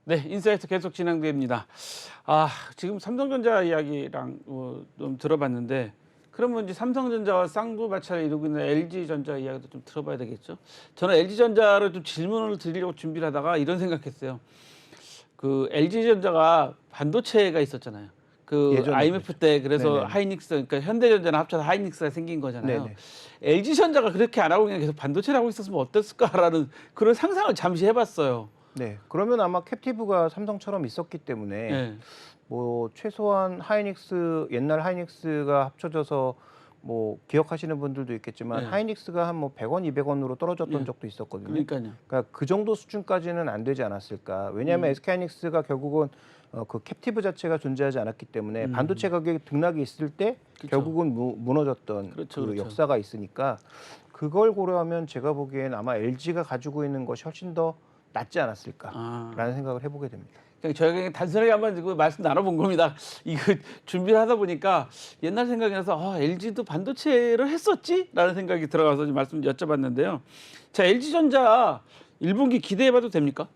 네, 인사이트 계속 진행됩니다. 지금 삼성전자 이야기랑 좀 들어봤는데, 그러면 이제 삼성전자와 쌍두마차를 이루고 있는 LG전자 이야기도 좀 들어봐야 되겠죠? 저는 LG전자를 좀 질문을 드리려고 준비를 하다가 이런 생각했어요. 그 LG전자가 반도체가 있었잖아요. 그 예전에 IMF 그랬죠. 때 그래서 네네네. 하이닉스, 그러니까 현대전자랑 합쳐서 하이닉스가 생긴 거잖아요. 네네. LG전자가 그렇게 안 하고 그냥 계속 반도체를 하고 있었으면 어땠을까라는 그런 상상을 잠시 해봤어요. 네. 그러면 아마 캡티브가 삼성처럼 있었기 때문에 예. 뭐 최소한 하이닉스 옛날 하이닉스가 합쳐져서 뭐 기억하시는 분들도 있겠지만 예. 하이닉스가 한 뭐 100원, 200원으로 떨어졌던 예. 적도 있었거든요. 그러니까요. 그러니까 그 정도 수준까지는 안 되지 않았을까. 왜냐하면 SK하이닉스가 결국은 그 캡티브 자체가 존재하지 않았기 때문에 반도체 가격이 등락이 있을 때 그쵸. 결국은 무너졌던 그렇죠, 그 그렇죠. 역사가 있으니까 그걸 고려하면 제가 보기엔 아마 LG가 가지고 있는 것이 훨씬 더 낫지 않았을까라는 생각을 해보게 됩니다. 그냥 저희가 그냥 단순하게 한번 그 말씀 나눠본 겁니다. 이거 준비를 하다 보니까 옛날 생각이 나서 LG도 반도체를 했었지? 라는 생각이 들어가서 좀 말씀 여쭤봤는데요. 자, LG전자 1분기 기대해봐도 됩니까?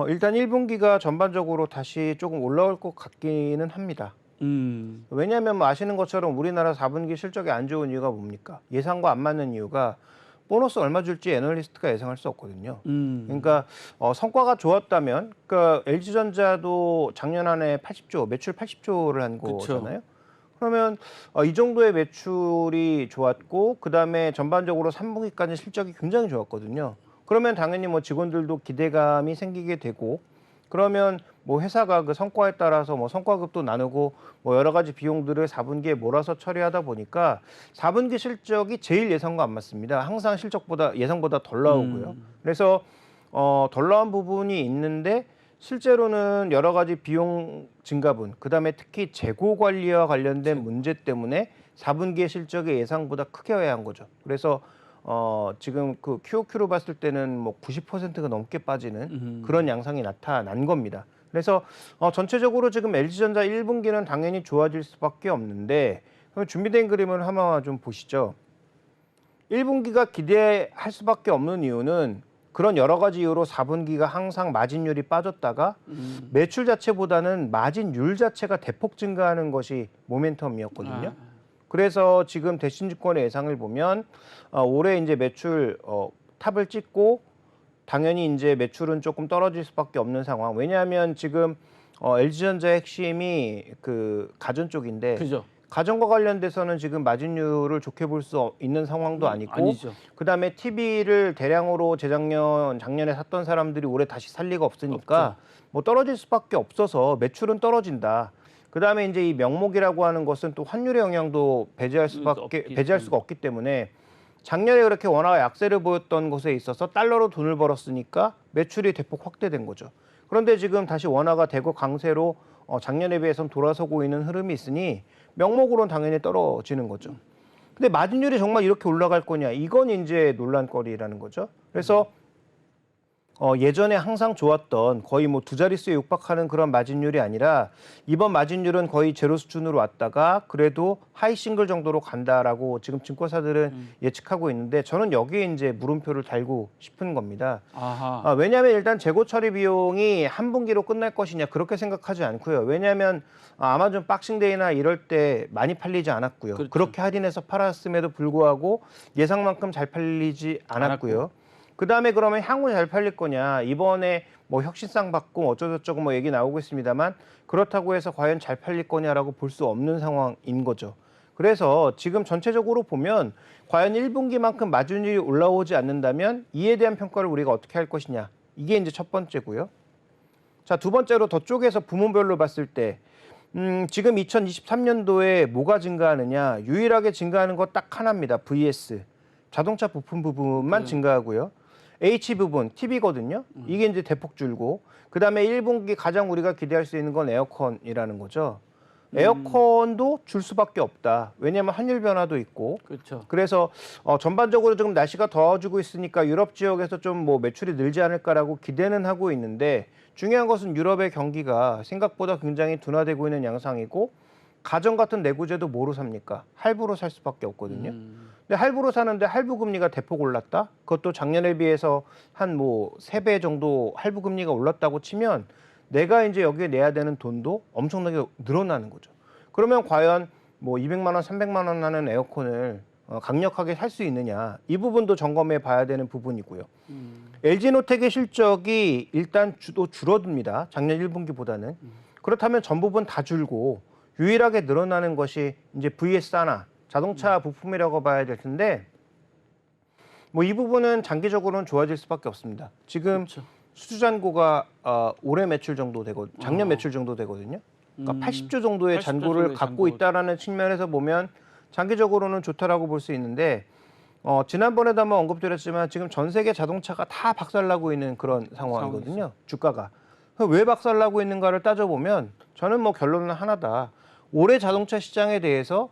일단 1분기가 전반적으로 다시 조금 올라올 것 같기는 합니다. 왜냐하면 뭐 아시는 것처럼 우리나라 4분기 실적이 안 좋은 이유가 뭡니까? 예상과 안 맞는 이유가 보너스 얼마 줄지 애널리스트가 예상할 수 없거든요. 그러니까 성과가 좋았다면, 그러니까 LG전자도 작년 한 해 80조, 매출 80조를 한 거잖아요. 그러면 이 정도의 매출이 좋았고, 그 다음에 전반적으로 3분기까지 실적이 굉장히 좋았거든요. 그러면 당연히 뭐 직원들도 기대감이 생기게 되고, 그러면 뭐 회사가 그 성과에 따라서 뭐 성과급도 나누고 뭐 여러 가지 비용들을 4분기에 몰아서 처리하다 보니까 4분기 실적이 제일 예상과 안 맞습니다. 항상 실적보다 예상보다 덜 나오고요. 그래서 덜 나온 부분이 있는데 실제로는 여러 가지 비용 증가분, 그다음에 특히 재고 관리와 관련된 문제 때문에 4분기의 실적이 예상보다 크게 하한 거죠. 그래서 지금 그 QOQ로 봤을 때는 뭐 90%가 넘게 빠지는 그런 양상이 나타난 겁니다. 그래서 전체적으로 지금 LG전자 1분기는 당연히 좋아질 수밖에 없는데, 그럼 준비된 그림을 한번 좀 보시죠. 1분기가 기대할 수밖에 없는 이유는 그런 여러 가지 이유로 4분기가 항상 마진율이 빠졌다가 매출 자체보다는 마진율 자체가 대폭 증가하는 것이 모멘텀이었거든요. 그래서 지금 대신증권의 예상을 보면 올해 이제 매출 탑을 찍고 당연히 이제 매출은 조금 떨어질 수밖에 없는 상황. 왜냐하면 지금 LG전자의 핵심이 그 가전 쪽인데, 그죠. 가전과 관련돼서는 지금 마진율을 좋게 볼 수 있는 상황도 아니고, 아니죠. 그다음에 TV를 대량으로 작년에 샀던 사람들이 올해 다시 살 리가 없으니까 뭐 떨어질 수밖에 없어서 매출은 떨어진다. 그다음에 이제 이 명목이라고 하는 것은 또 환율의 영향도 배제할 수가 없기 때문에 작년에 그렇게 워낙 약세를 보였던 것에 있어서 달러로 돈을 벌었으니까 매출이 대폭 확대된 거죠. 그런데 지금 다시 원화가 대거 강세로 작년에 비해서는 돌아서고 있는 흐름이 있으니 명목으로는 당연히 떨어지는 거죠. 근데 마진율이 정말 이렇게 올라갈 거냐? 이건 이제 논란거리라는 거죠. 그래서 예전에 항상 좋았던 거의 뭐 두 자릿수에 육박하는 그런 마진율이 아니라 이번 마진율은 거의 제로 수준으로 왔다가 그래도 하이 싱글 정도로 간다라고 지금 증권사들은 예측하고 있는데, 저는 여기에 이제 물음표를 달고 싶은 겁니다. 왜냐하면 일단 재고 처리 비용이 한 분기로 끝날 것이냐 그렇게 생각하지 않고요. 왜냐하면 아마존 박싱데이나 이럴 때 많이 팔리지 않았고요. 그렇죠. 그렇게 할인해서 팔았음에도 불구하고 예상만큼 잘 팔리지 않았고요. 그다음에 그러면 향후 잘 팔릴 거냐, 이번에 뭐 혁신상 받고 어쩌고저쩌고 뭐 얘기 나오고 있습니다만 그렇다고 해서 과연 잘 팔릴 거냐라고 볼 수 없는 상황인 거죠. 그래서 지금 전체적으로 보면 과연 1분기만큼 마진율이 올라오지 않는다면 이에 대한 평가를 우리가 어떻게 할 것이냐, 이게 이제 첫 번째고요. 자, 두 번째로 더 쪼개서 부문별로 봤을 때 지금 2023년도에 뭐가 증가하느냐, 유일하게 증가하는 거 딱 하나입니다. VS, 자동차 부품 부분만 증가하고요. H 부분, TV거든요. 이게 이제 대폭 줄고, 그 다음에 1분기 가장 우리가 기대할 수 있는 건 에어컨이라는 거죠. 에어컨도 줄 수밖에 없다. 왜냐하면 환율 변화도 있고. 그렇죠. 그래서 전반적으로 지금 날씨가 더워지고 있으니까 유럽 지역에서 좀 뭐 매출이 늘지 않을까라고 기대는 하고 있는데, 중요한 것은 유럽의 경기가 생각보다 굉장히 둔화되고 있는 양상이고, 가전 같은 내구재도 뭐로 삽니까? 할부로 살 수밖에 없거든요. 근데 할부로 사는데 할부 금리가 대폭 올랐다. 그것도 작년에 비해서 한 뭐 3배 정도 할부 금리가 올랐다고 치면 내가 이제 여기에 내야 되는 돈도 엄청나게 늘어나는 거죠. 그러면 과연 뭐 200만 원, 300만 원 하는 에어컨을 강력하게 살 수 있느냐, 이 부분도 점검해 봐야 되는 부분이고요. LG노텍의 실적이 일단 줄어듭니다. 작년 1분기보다는. 그렇다면 전 부분 다 줄고 유일하게 늘어나는 것이 이제 VS 하나, 자동차 부품이라고 봐야 될 텐데, 뭐 이 부분은 장기적으로는 좋아질 수밖에 없습니다. 지금 그렇죠. 수주잔고가 올해 매출 정도 되고 작년 매출 정도 되거든요. 그러니까 80조 정도의 80조 잔고를 정도의 갖고 잔고. 있다라는 측면에서 보면 장기적으로는 좋다라고 볼 수 있는데, 지난번에도 한번 언급드렸지만 지금 전 세계 자동차가 다 박살나고 있는 그런 상황이거든요. 주가가. 왜 박살나고 있는가를 따져보면 저는 뭐 결론은 하나다. 올해 자동차 시장에 대해서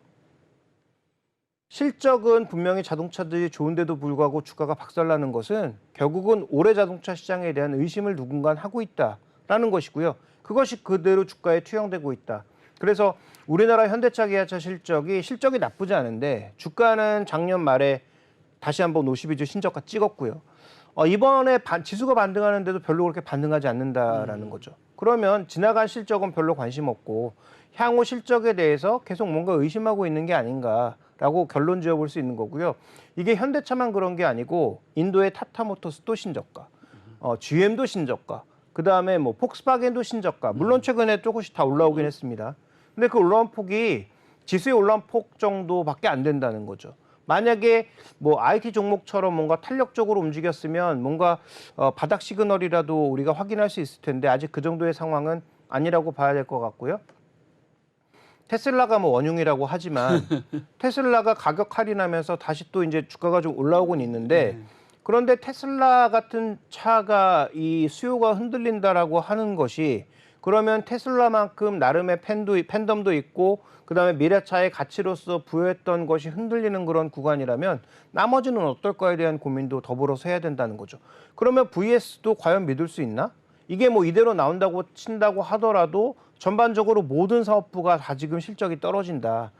실적은 분명히 자동차들이 좋은데도 불구하고 주가가 박살나는 것은 결국은 올해 자동차 시장에 대한 의심을 누군가 하고 있다라는 것이고요. 그것이 그대로 주가에 투영되고 있다. 그래서 우리나라 현대차 기아차 실적이 나쁘지 않은데 주가는 작년 말에 다시 한번 52주 신저가 찍었고요. 이번에 지수가 반등하는데도 별로 그렇게 반등하지 않는다라는 거죠. 그러면 지나간 실적은 별로 관심 없고 향후 실적에 대해서 계속 뭔가 의심하고 있는 게 아닌가라고 결론 지어볼 수 있는 거고요. 이게 현대차만 그런 게 아니고 인도의 타타모터스도 신저가, GM도 신저가, 그다음에 뭐 폭스바겐도 신저가. 물론 최근에 조금씩 다 올라오긴 했습니다. 근데 그 올라온 폭이 지수의 올라온 폭 정도밖에 안 된다는 거죠. 만약에 뭐 IT 종목처럼 뭔가 탄력적으로 움직였으면 뭔가 바닥 시그널이라도 우리가 확인할 수 있을 텐데 아직 그 정도의 상황은 아니라고 봐야 될 것 같고요. 테슬라가 뭐 원흉이라고 하지만 테슬라가 가격 할인하면서 다시 또 이제 주가가 좀 올라오곤 있는데, 그런데 테슬라 같은 차가 이 수요가 흔들린다라고 하는 것이, 그러면 테슬라만큼 나름의 팬덤도 있고 그다음에 미래차의 가치로서 부여했던 것이 흔들리는 그런 구간이라면 나머지는 어떨까에 대한 고민도 더불어서 해야 된다는 거죠. 그러면 VS도 과연 믿을 수 있나? 이게 뭐 이대로 나온다고 친다고 하더라도 전반적으로 모든 사업부가 다 지금 실적이 떨어진다.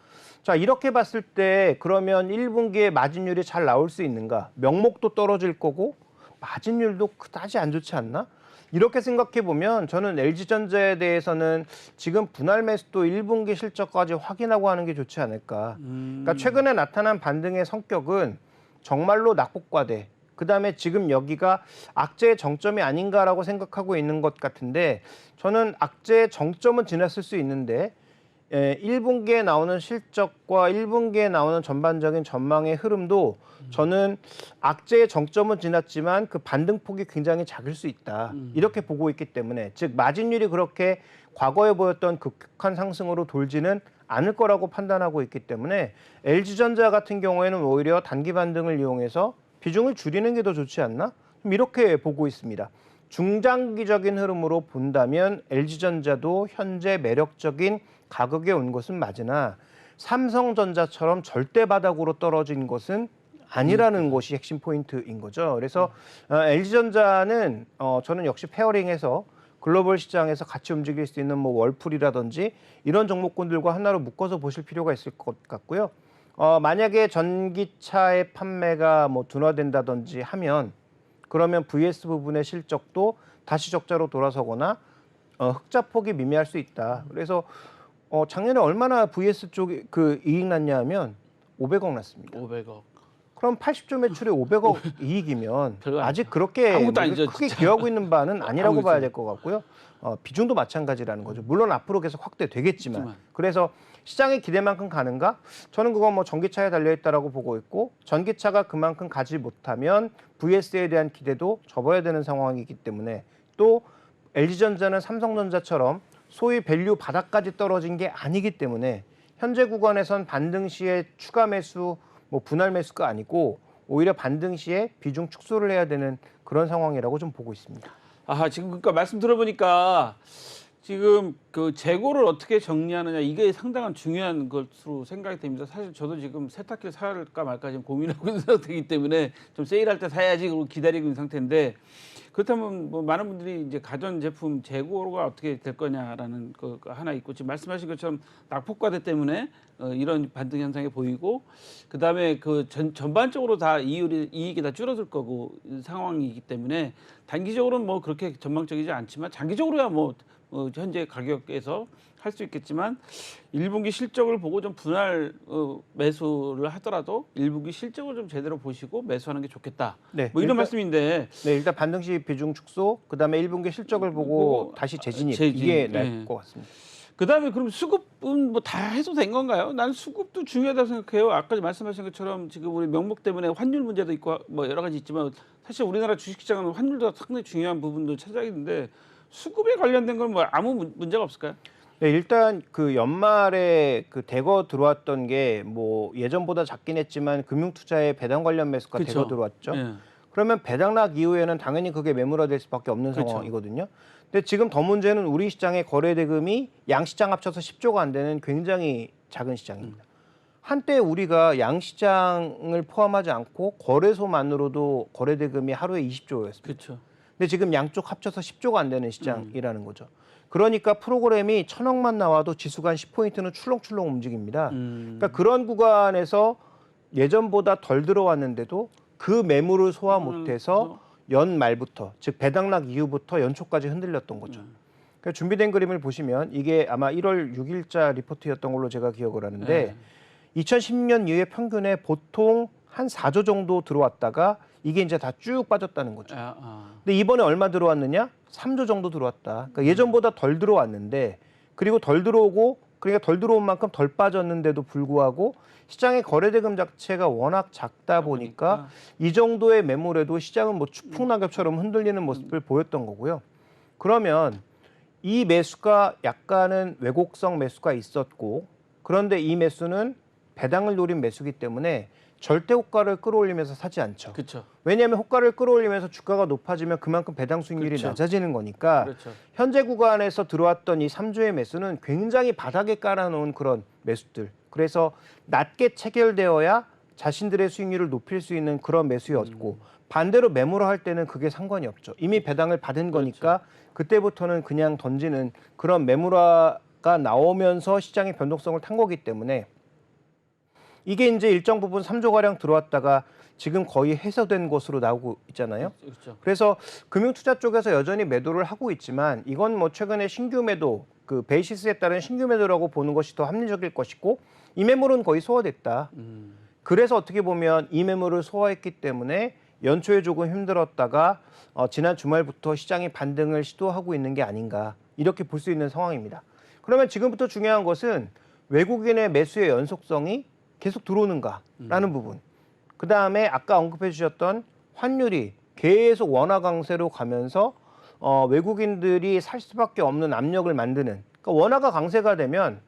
자, 이렇게 봤을 때 그러면 1분기에 마진율이 잘 나올 수 있는가? 명목도 떨어질 거고 마진율도 그다지 안 좋지 않나? 이렇게 생각해 보면 저는 LG전자에 대해서는 지금 분할 매수도 1분기 실적까지 확인하고 하는 게 좋지 않을까. 그러니까 최근에 나타난 반등의 성격은 정말로 낙폭과대, 그다음에 지금 여기가 악재의 정점이 아닌가라고 생각하고 있는 것 같은데, 저는 악재의 정점은 지났을 수 있는데 1분기에 나오는 실적과 1분기에 나오는 전반적인 전망의 흐름도 저는 악재의 정점은 지났지만 그 반등폭이 굉장히 작을 수 있다. 이렇게 보고 있기 때문에, 즉 마진율이 그렇게 과거에 보였던 급격한 상승으로 돌지는 않을 거라고 판단하고 있기 때문에 LG전자 같은 경우에는 오히려 단기 반등을 이용해서 비중을 줄이는 게 더 좋지 않나? 이렇게 보고 있습니다. 중장기적인 흐름으로 본다면 LG전자도 현재 매력적인 가격에 온 것은 맞으나 삼성전자처럼 절대 바닥으로 떨어진 것은 아니라는 것이 핵심 포인트인 거죠. 그래서 LG전자는 저는 역시 페어링해서 글로벌 시장에서 같이 움직일 수 있는 뭐 월풀이라든지 이런 종목군들과 하나로 묶어서 보실 필요가 있을 것 같고요. 만약에 전기차의 판매가 뭐 둔화된다든지 하면 그러면 VS 부분의 실적도 다시 적자로 돌아서거나 흑자폭이 미미할 수 있다. 그래서 작년에 얼마나 VS 쪽이 그 이익 났냐 하면 500억 났습니다. 500억. 그럼 80조 매출에 500억 이익이면 별거 아직 그렇게 아무것도 아니죠, 크게 진짜. 기여하고 있는 바는 아니라고 아무것도 봐야 될 것 같고요. 비중도 마찬가지라는 거죠. 물론 앞으로 계속 확대되겠지만. 하지만. 그래서 시장의 기대만큼 가는가? 저는 그건 뭐 전기차에 달려있다라고 보고 있고, 전기차가 그만큼 가지 못하면 VS에 대한 기대도 접어야 되는 상황이기 때문에, 또 LG전자는 삼성전자처럼 소위 밸류 바닥까지 떨어진 게 아니기 때문에 현재 구간에선 반등 시에 추가 매수, 뭐 분할 매수가 아니고 오히려 반등 시에 비중 축소를 해야 되는 그런 상황이라고 좀 보고 있습니다. 지금 그러니까 말씀 들어보니까 지금 그 재고를 어떻게 정리하느냐 이게 상당한 중요한 것으로 생각이 됩니다. 사실 저도 지금 세탁기를 살까 말까 지금 고민하고 있는 상태이기 때문에 좀 세일할 때 사야지 그러고 기다리고 있는 상태인데 그렇다면 뭐 많은 분들이 이제 가전 제품 재고가 어떻게 될 거냐라는 거가 하나 있고 지금 말씀하신 것처럼 낙폭과대 때문에 이런 반등 현상이 보이고 그다음에 그 전반적으로 다 이익이 다 줄어들 거고 상황이기 때문에 단기적으로는 뭐 그렇게 전망적이지 않지만 장기적으로야 뭐 현재 가격에서 할 수 있겠지만 1분기 실적을 보고 좀 분할 매수를 하더라도 1분기 실적을 좀 제대로 보시고 매수하는 게 좋겠다. 네, 뭐 이런 말씀인데 네, 일단 반등시 비중 축소, 그다음에 1분기 실적을 보고 다시 재진입 이게 나을 것 같습니다. 그다음에 그럼 수급은 뭐 다 해도 된 건가요? 나는 수급도 중요하다고 생각해요. 아까 말씀하신 것처럼 지금 우리 명목 때문에 환율 문제도 있고 뭐 여러 가지 있지만 사실 우리나라 주식시장은 환율도 상당히 중요한 부분도 차지하고 있는데 수급에 관련된 건 뭐 아무 문제가 없을까요? 네, 일단 그 연말에 그 대거 들어왔던 게 뭐 예전보다 작긴 했지만 금융투자의 배당 관련 매수가 그쵸. 대거 들어왔죠. 예. 그러면 배당락 이후에는 당연히 그게 매물화될 수밖에 없는 그쵸. 상황이거든요. 근데 지금 더 문제는 우리 시장의 거래 대금이 양 시장 합쳐서 10조가 안 되는 굉장히 작은 시장입니다. 한때 우리가 양 시장을 포함하지 않고 거래소만으로도 거래 대금이 하루에 20조였습니다. 그렇죠. 근데 지금 양쪽 합쳐서 10조가 안 되는 시장이라는 거죠. 그러니까 프로그램이 1,000억만 나와도 지수가 한 10포인트는 출렁출렁 움직입니다. 그러니까 그런 구간에서 예전보다 덜 들어왔는데도 그 매물을 소화 못해서 연말부터, 즉 배당락 이후부터 연초까지 흔들렸던 거죠. 그러니까 준비된 그림을 보시면 이게 아마 1월 6일자 리포트였던 걸로 제가 기억을 하는데 2010년 이후에 평균에 보통 한 4조 정도 들어왔다가 이게 이제 다 쭉 빠졌다는 거죠. 근데 이번에 얼마 들어왔느냐? 3조 정도 들어왔다. 그러니까 예전보다 덜 들어왔는데 그리고 덜 들어오고 그러니까 덜 들어온 만큼 덜 빠졌는데도 불구하고 시장의 거래 대금 자체가 워낙 작다 보니까 이 정도의 매물에도 시장은 뭐 추풍낙엽처럼 흔들리는 모습을 보였던 거고요. 그러면 이 매수가 약간은 왜곡성 매수가 있었고 그런데 이 매수는 배당을 노린 매수기 때문에 절대 호가를 끌어올리면서 사지 않죠. 그렇죠. 왜냐하면 호가를 끌어올리면서 주가가 높아지면 그만큼 배당 수익률이 그렇죠. 낮아지는 거니까 그렇죠. 현재 구간에서 들어왔던 이 3조의 매수는 굉장히 바닥에 깔아놓은 그런 매수들. 그래서 낮게 체결되어야 자신들의 수익률을 높일 수 있는 그런 매수였고 반대로 매물화할 때는 그게 상관이 없죠. 이미 배당을 받은 거니까 그때부터는 그냥 던지는 그런 매물화가 나오면서 시장의 변동성을 탄 거기 때문에 이게 이제 일정 부분 3조 가량 들어왔다가 지금 거의 해소된 것으로 나오고 있잖아요. 그렇죠. 그래서 금융투자 쪽에서 여전히 매도를 하고 있지만 이건 뭐 최근에 신규 매도, 그 베이시스에 따른 신규 매도라고 보는 것이 더 합리적일 것이고 이 매물은 거의 소화됐다. 그래서 어떻게 보면 이 매물을 소화했기 때문에 연초에 조금 힘들었다가 지난 주말부터 시장이 반등을 시도하고 있는 게 아닌가 이렇게 볼 수 있는 상황입니다. 그러면 지금부터 중요한 것은 외국인의 매수의 연속성이 계속 들어오는가라는 부분. 그 다음에 아까 언급해 주셨던 환율이 계속 원화 강세로 가면서 외국인들이 살 수밖에 없는 압력을 만드는. 그러니까 원화가 강세가 되면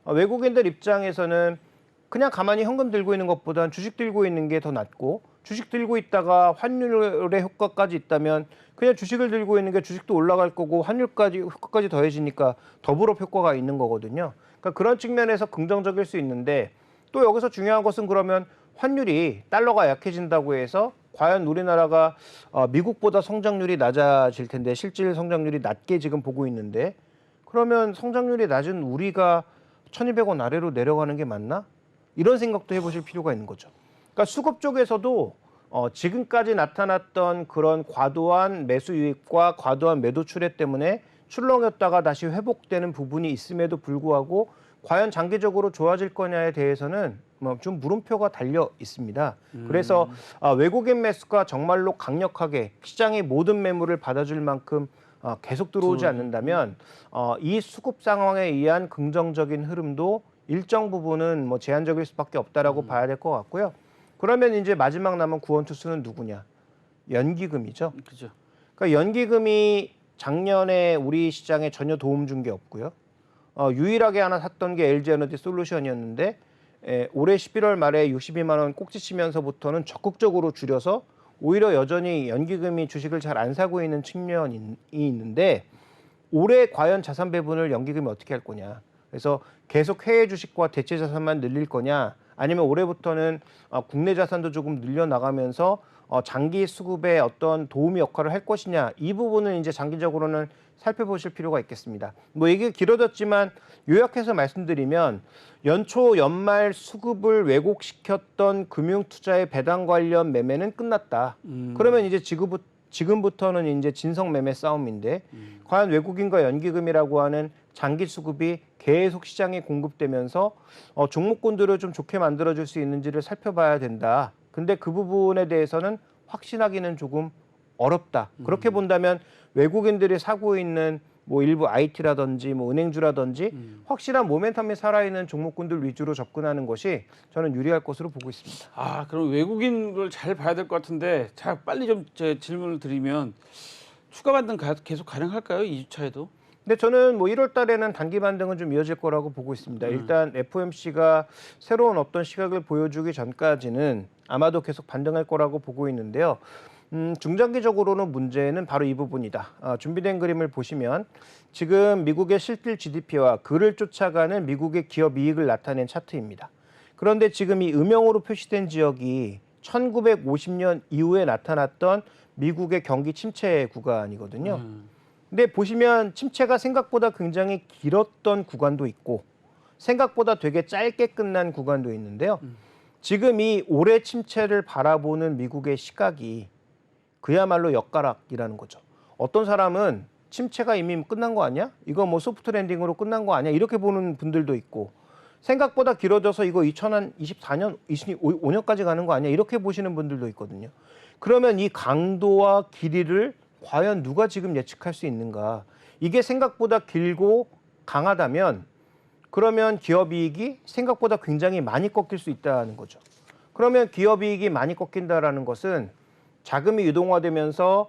외국인들 입장에서는 그냥 가만히 현금 들고 있는 것보다는 주식 들고 있는 게 더 낫고 주식 들고 있다가 환율의 효과까지 있다면 그냥 주식을 들고 있는 게 주식도 올라갈 거고 환율까지 효과까지 더해지니까 더블업 효과가 있는 거거든요. 그러니까 그런 측면에서 긍정적일 수 있는데 또 여기서 중요한 것은 그러면 환율이 달러가 약해진다고 해서 과연 우리나라가 미국보다 성장률이 낮아질 텐데 실질 성장률이 낮게 지금 보고 있는데 그러면 성장률이 낮은 우리가 1,200원 아래로 내려가는 게 맞나? 이런 생각도 해보실 필요가 있는 거죠. 그러니까 수급 쪽에서도 지금까지 나타났던 그런 과도한 매수 유입과 과도한 매도 출회 때문에 출렁였다가 다시 회복되는 부분이 있음에도 불구하고 과연 장기적으로 좋아질 거냐에 대해서는 좀 물음표가 달려 있습니다. 그래서 외국인 매수가 정말로 강력하게 시장의 모든 매물을 받아줄 만큼 계속 들어오지 않는다면 이 수급 상황에 의한 긍정적인 흐름도 일정 부분은 뭐 제한적일 수밖에 없다라고 봐야 될 것 같고요. 그러면 이제 마지막 남은 구원 투수는 누구냐? 연기금이죠. 그죠. 그러니까 연기금이 작년에 우리 시장에 전혀 도움 준 게 없고요. 유일하게 하나 샀던 게 LG에너지 솔루션이었는데 올해 11월 말에 62만 원 꼭지 치면서부터는 적극적으로 줄여서 오히려 여전히 연기금이 주식을 잘 안 사고 있는 측면이 있는데 올해 과연 자산 배분을 연기금이 어떻게 할 거냐. 그래서 계속 해외 주식과 대체 자산만 늘릴 거냐, 아니면 올해부터는 국내 자산도 조금 늘려나가면서 장기 수급에 어떤 도움이 역할을 할 것이냐, 이 부분은 이제 장기적으로는 살펴보실 필요가 있겠습니다. 뭐 이게 길어졌지만 요약해서 말씀드리면, 연초 연말 수급을 왜곡시켰던 금융투자의 배당 관련 매매는 끝났다. 그러면 이제 지금부터는 이제 진성 매매 싸움인데, 과연 외국인과 연기금이라고 하는 장기 수급이 계속 시장에 공급되면서 종목군들을 좀 좋게 만들어줄 수 있는지를 살펴봐야 된다. 근데 그 부분에 대해서는 확신하기는 조금 어렵다. 그렇게 본다면 외국인들이 사고 있는 뭐 일부 IT라든지 뭐 은행주라든지 확실한 모멘텀이 살아있는 종목군들 위주로 접근하는 것이 저는 유리할 것으로 보고 있습니다. 아, 그럼 외국인을 잘 봐야 될 것 같은데, 자, 빨리 좀 제 질문을 드리면 추가 반등 계속 가능할까요? 2주차에도? 근데 저는 뭐 1월 달에는 단기 반등은 좀 이어질 거라고 보고 있습니다. 일단 FOMC가 새로운 어떤 시각을 보여주기 전까지는 아마도 계속 반등할 거라고 보고 있는데요. 중장기적으로는 문제는 바로 이 부분이다. 준비된 그림을 보시면 지금 미국의 실질 GDP와 그를 쫓아가는 미국의 기업 이익을 나타낸 차트입니다. 그런데 지금 이 음영으로 표시된 지역이 1950년 이후에 나타났던 미국의 경기 침체 구간이거든요. 근데 보시면 침체가 생각보다 굉장히 길었던 구간도 있고 생각보다 되게 짧게 끝난 구간도 있는데요. 지금 이 올해 침체를 바라보는 미국의 시각이 그야말로 역가락이라는 거죠. 어떤 사람은 침체가 이미 끝난 거 아니야? 이거 뭐 소프트 랜딩으로 끝난 거 아니야? 이렇게 보는 분들도 있고, 생각보다 길어져서 이거 2024년, 25년까지 가는 거 아니야? 이렇게 보시는 분들도 있거든요. 그러면 이 강도와 길이를 과연 누가 지금 예측할 수 있는가? 이게 생각보다 길고 강하다면 그러면 기업 이익이 생각보다 굉장히 많이 꺾일 수 있다는 거죠. 그러면 기업 이익이 많이 꺾인다라는 것은 자금이 유동화되면서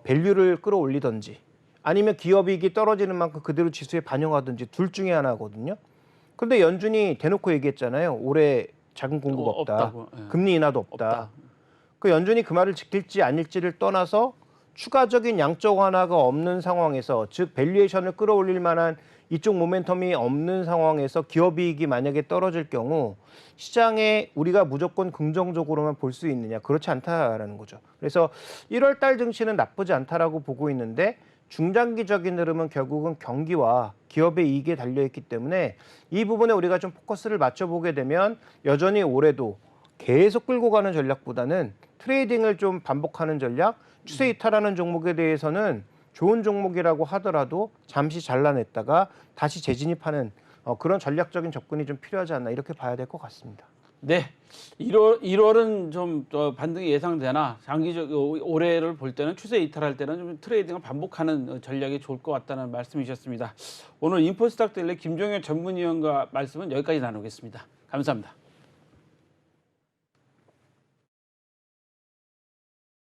밸류를 끌어올리든지, 아니면 기업 이익이 떨어지는 만큼 그대로 지수에 반영하든지, 둘 중에 하나거든요. 그런데 연준이 대놓고 얘기했잖아요. 올해 자금 공급 없다. 예. 금리 인하도 없다. 그 연준이 그 말을 지킬지 아닐지를 떠나서 추가적인 양적 완화가 없는 상황에서, 즉 밸류에이션을 끌어올릴 만한 이쪽 모멘텀이 없는 상황에서 기업 이익이 만약에 떨어질 경우 시장에 우리가 무조건 긍정적으로만 볼 수 있느냐? 그렇지 않다라는 거죠. 그래서 1월 달 증시는 나쁘지 않다라고 보고 있는데, 중장기적인 흐름은 결국은 경기와 기업의 이익에 달려있기 때문에 이 부분에 우리가 좀 포커스를 맞춰보게 되면 여전히 올해도 계속 끌고 가는 전략보다는 트레이딩을 좀 반복하는 전략, 추세 이탈하는 종목에 대해서는 좋은 종목이라고 하더라도 잠시 잘라냈다가 다시 재진입하는 그런 전략적인 접근이 좀 필요하지 않나, 이렇게 봐야 될 것 같습니다. 네, 1월은 좀 반등이 예상되나, 올해를 볼 때는 추세 이탈할 때는 좀 트레이딩을 반복하는 전략이 좋을 것 같다는 말씀이셨습니다. 오늘 인포스닥 델리 김종현 전문위원과 말씀은 여기까지 나누겠습니다. 감사합니다.